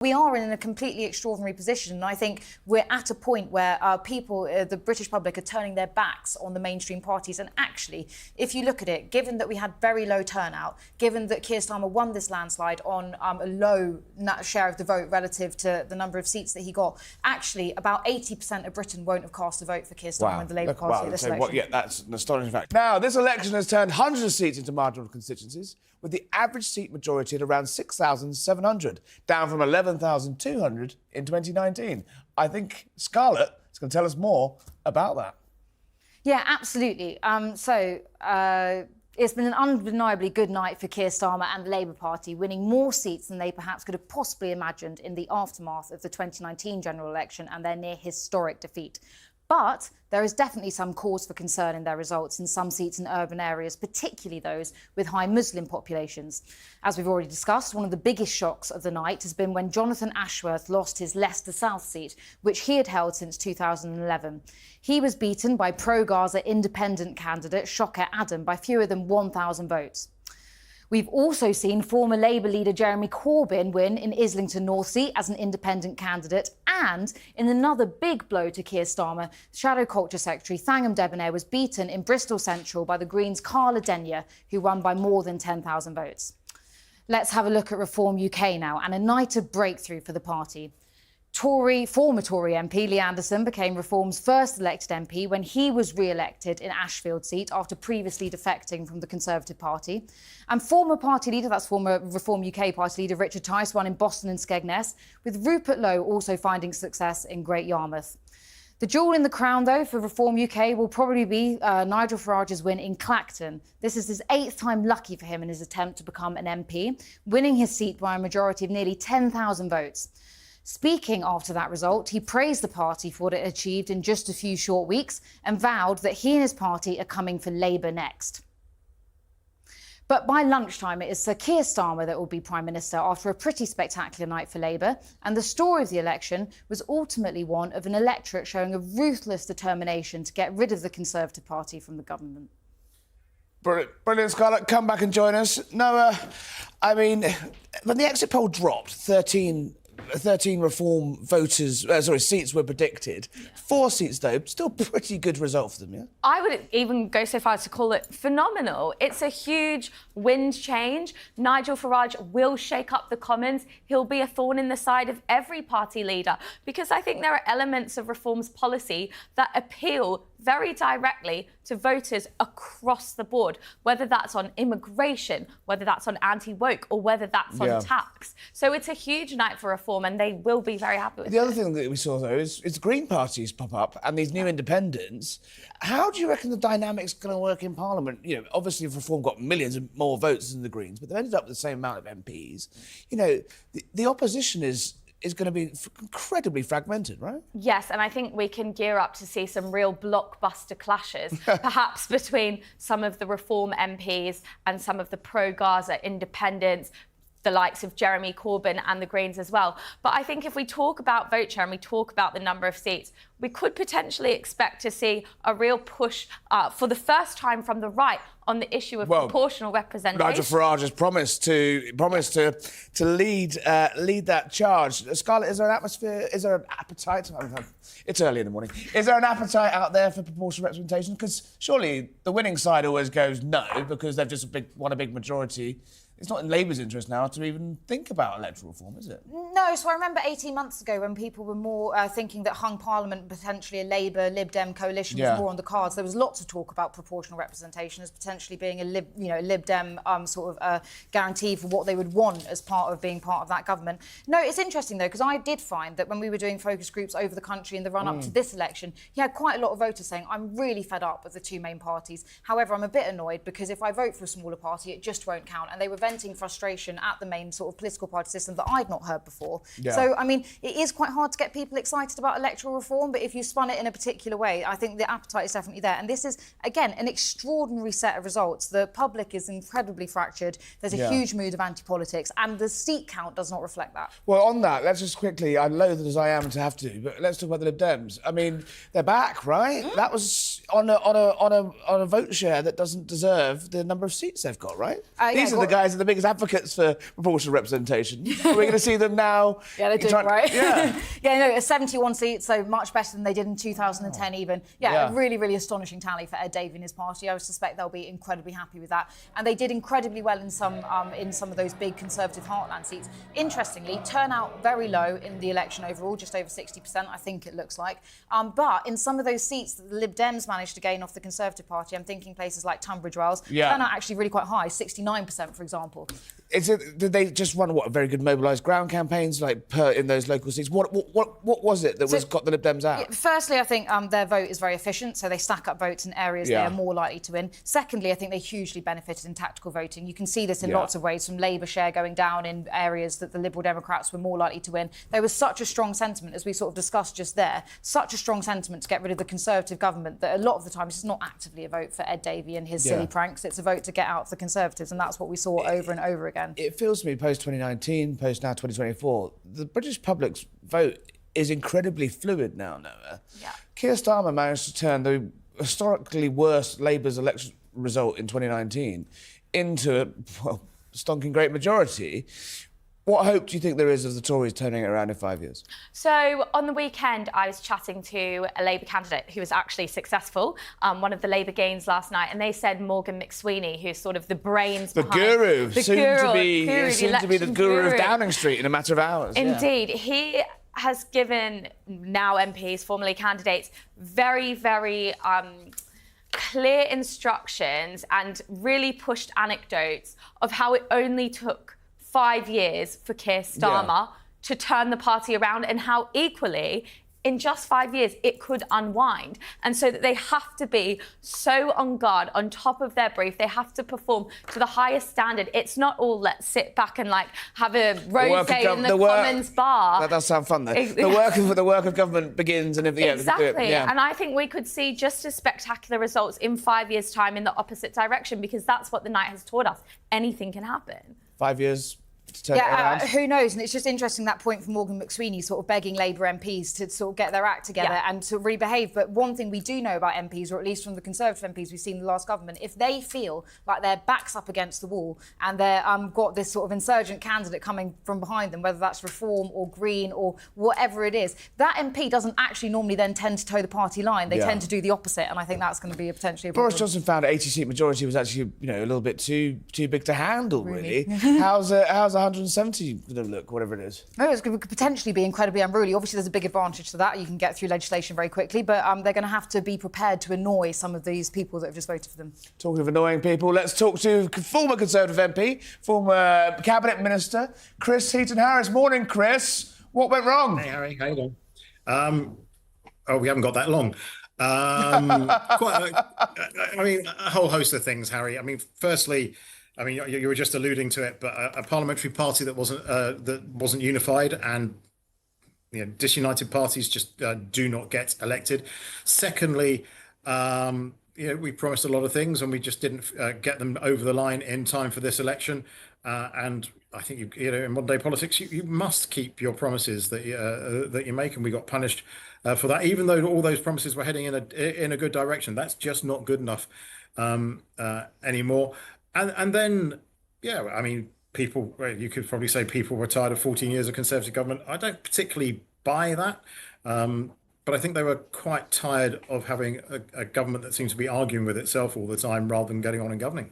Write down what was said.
We are in a completely extraordinary position, and I think we're at a point where people, the British public, are turning their backs on the mainstream parties. And actually, if you look at it, given that we had very low turnout, given that Keir Starmer won this landslide on a low share of the vote relative to the number of seats that he got, actually about 80% of Britain won't have cast a vote for Keir Starmer and the Labour Party at this election. That's an astonishing fact. Now, this election has turned hundreds of seats into marginal constituencies, with the average seat majority at around 6,700, down from 11,200 in 2019. I think Scarlett is going to tell us more about that. Yeah, absolutely. It's been an undeniably good night for Keir Starmer and the Labour Party, winning more seats than they perhaps could have possibly imagined in the aftermath of the 2019 general election and their near-historic defeat. But there is definitely some cause for concern in their results in some seats in urban areas, particularly those with high Muslim populations. As we've already discussed, one of the biggest shocks of the night has been when Jonathan Ashworth lost his Leicester South seat, which he had held since 2011. He was beaten by pro-Gaza independent candidate Shoker Adam by fewer than 1,000 votes. We've also seen former Labour leader Jeremy Corbyn win in Islington North seat as an independent candidate, and in another big blow to Keir Starmer, Shadow Culture Secretary Thangam Debonair was beaten in Bristol Central by the Greens' Carla Denyer, who won by more than 10,000 votes. Let's have a look at Reform UK now, and a night of breakthrough for the party. Former Tory MP Lee Anderson became Reform's first elected MP when he was re-elected in Ashfield seat after previously defecting from the Conservative Party. And former party leader, that's former Reform UK party leader Richard Tice, won in Boston and Skegness, with Rupert Lowe also finding success in Great Yarmouth. The jewel in the crown, though, for Reform UK will probably be Nigel Farage's win in Clacton. This is his 8th time lucky for him in his attempt to become an MP, winning his seat by a majority of nearly 10,000 votes. Speaking after that result, he praised the party for what it achieved in just a few short weeks and vowed that he and his party are coming for Labour next. But by lunchtime, it is Sir Keir Starmer that will be Prime Minister after a pretty spectacular night for Labour. And the story of the election was ultimately one of an electorate showing a ruthless determination to get rid of the Conservative Party from the government. Brilliant, Scarlett. Come back and join us. No, I mean, when the exit poll dropped, 13 Reform seats were predicted. Yeah. 4 seats, though, still pretty good result for them, yeah? I would even go so far as to call it phenomenal. It's a huge wind change. Nigel Farage will shake up the Commons. He'll be a thorn in the side of every party leader, because I think there are elements of Reform's policy that appeal very directly to voters across the board, whether that's on immigration, whether that's on anti-woke, or whether that's on tax. So it's a huge night for Reform, and they will be very happy with it. The other thing that we saw, though, is Green parties pop up and these new independents. How do you reckon the dynamic's going to work in Parliament? You know, obviously Reform got millions more votes than the Greens, but they've ended up with the same amount of MPs. You know, the opposition is going to be incredibly fragmented, right? Yes, and I think we can gear up to see some real blockbuster clashes, perhaps between some of the Reform MPs and some of the pro-Gaza independents, the likes of Jeremy Corbyn and the Greens as well. But I think if we talk about vote share and we talk about the number of seats, we could potentially expect to see a real push for the first time from the right on the issue of proportional representation. Nigel Farage has promised to lead that charge. Scarlett, is there an atmosphere? Is there an appetite? It's early in the morning. Is there an appetite out there for proportional representation? Because surely the winning side always goes no, because they've just won a big majority. It's not in Labour's interest now to even think about electoral reform, is it? No, so I remember 18 months ago when people were more thinking that hung Parliament, potentially a Labour, Lib Dem coalition was more on the cards. There was lots of talk about proportional representation as potentially being a Lib Dem sort of guarantee for what they would want as part of being part of that government. No, it's interesting though, because I did find that when we were doing focus groups over the country in the run-up to this election, you had quite a lot of voters saying, I'm really fed up with the 2 main parties. However, I'm a bit annoyed because if I vote for a smaller party, it just won't count. And they were venting frustration at the main sort of political party system that I'd not heard before. Yeah. So, I mean, it is quite hard to get people excited about electoral reform, but if you spun it in a particular way, I think the appetite is definitely there. And this is, again, an extraordinary set of results. The public is incredibly fractured. There's a huge mood of anti-politics, and the seat count does not reflect that. Well, on that, let's just quickly, I'm loath as I am to have to, but let's talk about the Lib Dems. I mean, they're back, right? That was on a vote share that doesn't deserve the number of seats they've got, right? These are the guys the biggest advocates for proportional representation. Are we going to see them now? Yeah, they're doing right. Yeah. Yeah, no, 71 seats, so much better than they did in 2010 even. Yeah, a really, really astonishing tally for Ed Davey and his party. I would suspect they'll be incredibly happy with that. And they did incredibly well in some of those big Conservative heartland seats. Interestingly, turnout very low in the election overall, just over 60%, I think it looks like. But in some of those seats that the Lib Dems managed to gain off the Conservative Party, I'm thinking places like Tunbridge Wells, turnout actually really quite high, 69%, for example. Did they just run very good mobilised ground campaigns in those local seats? What was it that got the Lib Dems out? Firstly, I think their vote is very efficient, so they stack up votes in areas they are more likely to win. Secondly, I think they hugely benefited in tactical voting. You can see this in lots of ways, from Labour share going down in areas that the Liberal Democrats were more likely to win. There was such a strong sentiment, as we sort of discussed just there, such a strong sentiment to get rid of the Conservative government that a lot of the time it's not actively a vote for Ed Davey and his silly pranks. It's a vote to get out the Conservatives, and that's what we saw over and over again. It feels to me, post-2019, post-now 2024, the British public's vote is incredibly fluid now, Noah. Yeah. Keir Starmer managed to turn the historically worst Labour's election result in 2019 into a stonking great majority. What hope do you think there is of the Tories turning it around in 5 years? So on the weekend, I was chatting to a Labour candidate who was actually successful, one of the Labour gains last night, and they said Morgan McSweeney, who's sort of the brains the behind... guru, The soon to be the guru of guru. Downing Street in a matter of hours. Indeed. He has given now MPs, formerly candidates, very, very clear instructions and really pushed anecdotes of how it only took 5 years for Keir Starmer to turn the party around, and how equally in just 5 years it could unwind. And so that they have to be so on guard, on top of their brief. They have to perform to the highest standard. It's not all let's sit back and have a rosé in the Commons bar. That does sound fun though. The work of government begins, and exactly. And I think we could see just as spectacular results in 5 years' time in the opposite direction, because that's what the night has taught us. Anything can happen. 5 years to turn it around? Who knows? And it's just interesting, that point from Morgan McSweeney, sort of begging Labour MPs to sort of get their act together and to really behave. But one thing we do know about MPs, or at least from the Conservative MPs we've seen in the last government, if they feel like their back's up against the wall and they're got this sort of insurgent candidate coming from behind them, whether that's Reform or Green or whatever it is, that MP doesn't actually normally then tend to toe the party line. They tend to do the opposite, and I think that's going to be potentially a problem. Boris Johnson found an 80-seat majority was actually, a little bit too big to handle, really. How's 170 going to look, whatever it is? No, it could potentially be incredibly unruly. Obviously, there's a big advantage to that. You can get through legislation very quickly, but they're going to have to be prepared to annoy some of these people that have just voted for them. Talking of annoying people, let's talk to former Conservative MP, former Cabinet Minister, Chris Heaton-Harris. Morning, Chris. What went wrong? Hey, Harry. How you doing? We haven't got that long. A whole host of things, Harry. Firstly, you were just alluding to it, but a parliamentary party that wasn't unified, and disunited parties just do not get elected. Secondly, we promised a lot of things and we just didn't get them over the line in time for this election. And I think in modern day politics, you must keep your promises that you make, and we got punished for that. Even though all those promises were heading in a good direction, that's just not good enough anymore. And then, people, you could probably say people were tired of 14 years of Conservative government. I don't particularly buy that, but I think they were quite tired of having a government that seems to be arguing with itself all the time rather than getting on and governing.